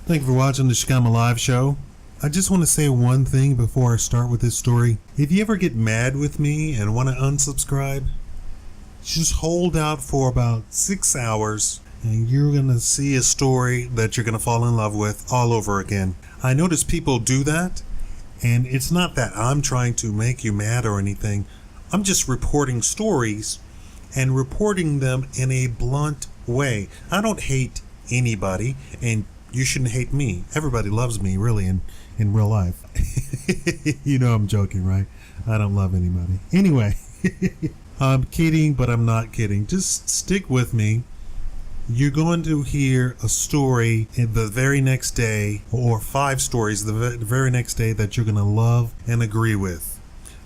Thank you for watching the Shikama Live Show. I just want to say one thing before I start with this story. If you ever get mad with me and want to unsubscribe, just hold out for about 6 hours and you're going to see a story that you're going to fall in love with all over again. I notice people do that, and it's not that I'm trying to make you mad or anything. I'm just reporting stories and reporting them in a blunt way. I don't hate anybody, and you shouldn't hate me. Everybody loves me, really, in real life. You know I'm joking, right? I don't love anybody. Anyway, I'm kidding, but I'm not kidding. Just stick with me. You're going to hear a story in the very next day, or 5 stories the very next day that you're going to love and agree with.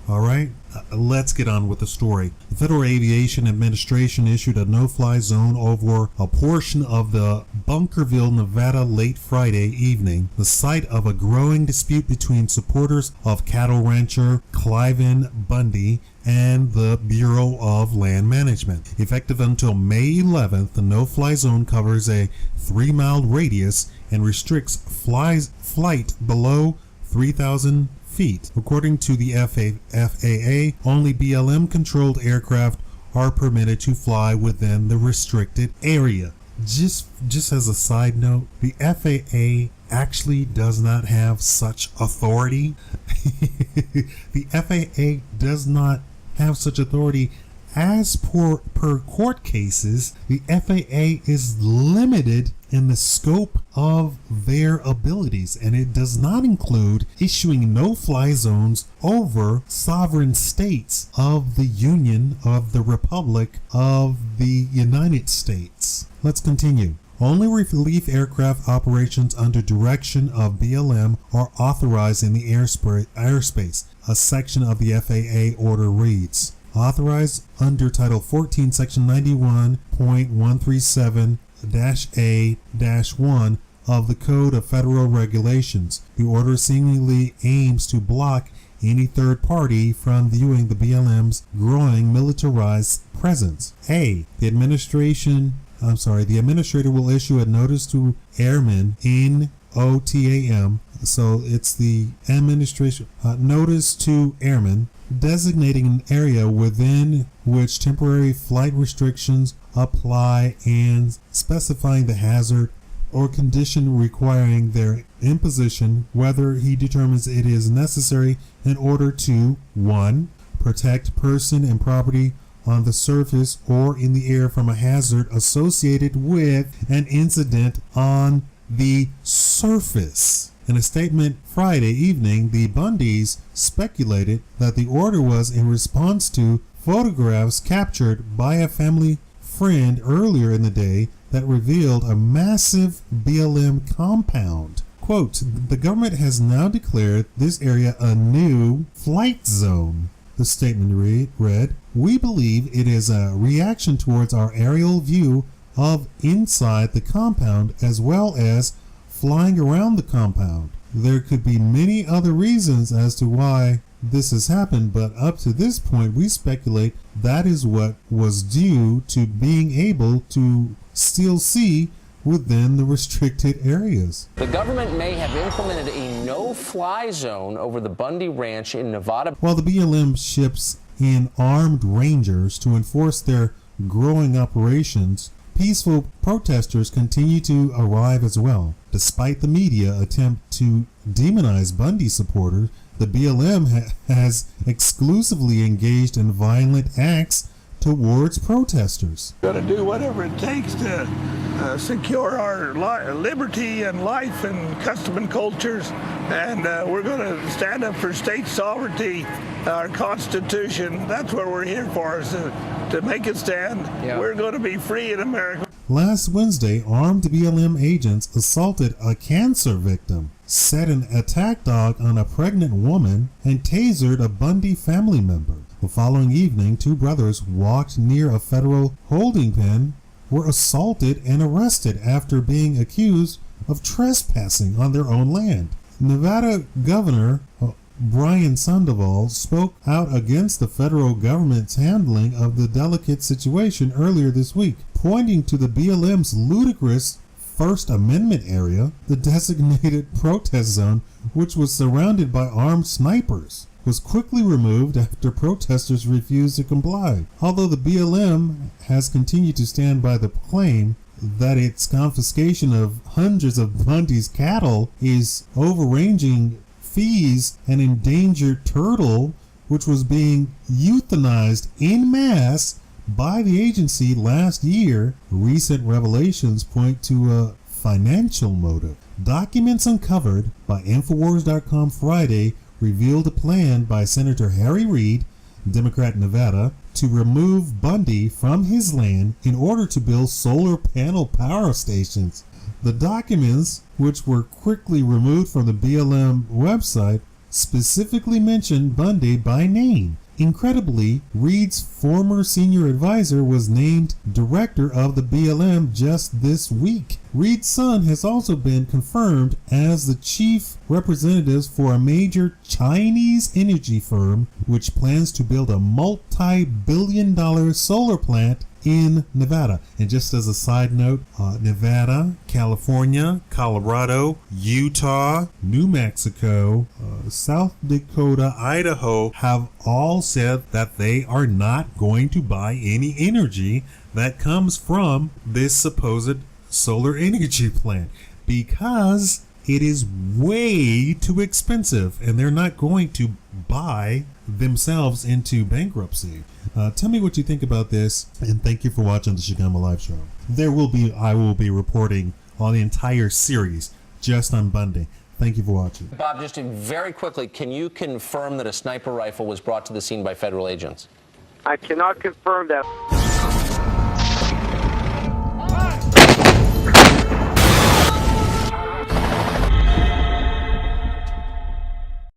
All right, let's get on with the story. The Federal Aviation Administration issued a no-fly zone over a portion of the Bunkerville, Nevada late Friday evening, the site of a growing dispute between supporters of cattle rancher Cliven Bundy and the Bureau of Land Management. Effective until May 11th, the no-fly zone covers a 3-mile radius and restricts flight below 3,000 feet. According to the FAA, only BLM-controlled aircraft are permitted to fly within the restricted area. Just as a side note, the FAA actually does not have such authority. The FAA does not have such authority. As per court cases, the FAA is limited in the scope of their abilities, and it does not include issuing no-fly zones over sovereign states of the Union of the Republic of the United States. Let's continue. Only relief aircraft operations under direction of BLM are authorized in the airspace, a section of the FAA order reads. Authorized under Title 14, Section 91.137-A-1 of the Code of Federal Regulations. The order seemingly aims to block any third party from viewing the BLM's growing militarized presence. The administrator will issue a notice to airmen in OTAM. So it's the administration notice to airmen designating an area within which temporary flight restrictions apply and specifying the hazard or condition requiring their imposition, whether he determines it is necessary in order to 1. Protect person and property on the surface or in the air from a hazard associated with an incident on the surface. In a statement Friday evening, the Bundys speculated that the order was in response to photographs captured by a family friend earlier in the day that revealed a massive BLM compound. Quote, the government has now declared this area a new flight zone. The statement read, we believe it is a reaction towards our aerial view of inside the compound as well as flying around the compound. There could be many other reasons as to why this has happened, but up to this point we speculate that is what was due to being able to still see within the restricted areas. The government may have implemented a no-fly zone over the Bundy Ranch in Nevada. While the BLM ships in armed rangers to enforce their growing operations, peaceful protesters continue to arrive as well. Despite the media attempt to demonize Bundy supporters, the BLM has exclusively engaged in violent acts towards protesters. We're going to do whatever it takes to secure our liberty and life and custom and cultures, and we're going to stand up for state sovereignty, our Constitution. That's what we're here for, is to make a stand. Yeah. We're going to be free in America. Last Wednesday, armed BLM agents assaulted a cancer victim, set an attack dog on a pregnant woman, and tasered a Bundy family member. The following evening, 2 brothers walked near a federal holding pen, were assaulted and arrested after being accused of trespassing on their own land. Nevada Governor Brian Sandoval spoke out against the federal government's handling of the delicate situation earlier this week, pointing to the BLM's ludicrous First Amendment area, the designated protest zone, which was surrounded by armed snipers, was quickly removed after protesters refused to comply. Although the BLM has continued to stand by the claim that its confiscation of hundreds of Bundy's cattle is overranging fees an endangered turtle which was being euthanized en masse by the agency last year, recent revelations point to a financial motive. Documents uncovered by Infowars.com Friday revealed a plan by Senator Harry Reid, Democrat Nevada, to remove Bundy from his land in order to build solar panel power stations. The documents, which were quickly removed from the BLM website, specifically mentioned Bundy by name. Incredibly, Reid's former senior advisor was named director of the BLM just this week. Reid's son has also been confirmed as the chief representative for a major Chinese energy firm which plans to build a multi-billion-dollar solar plant in Nevada. And just as a side note, Nevada, California, Colorado, Utah, New Mexico, South Dakota, Idaho have all said that they are not going to buy any energy that comes from this supposed solar energy plant because it is way too expensive and they're not going to buy themselves into bankruptcy. Tell me what you think about this, and thank you for watching the Shigama Live Show. I will be reporting on the entire series just on Bundy. Thank you for watching. Bob, just very quickly, can you confirm that a sniper rifle was brought to the scene by federal agents? I cannot confirm that.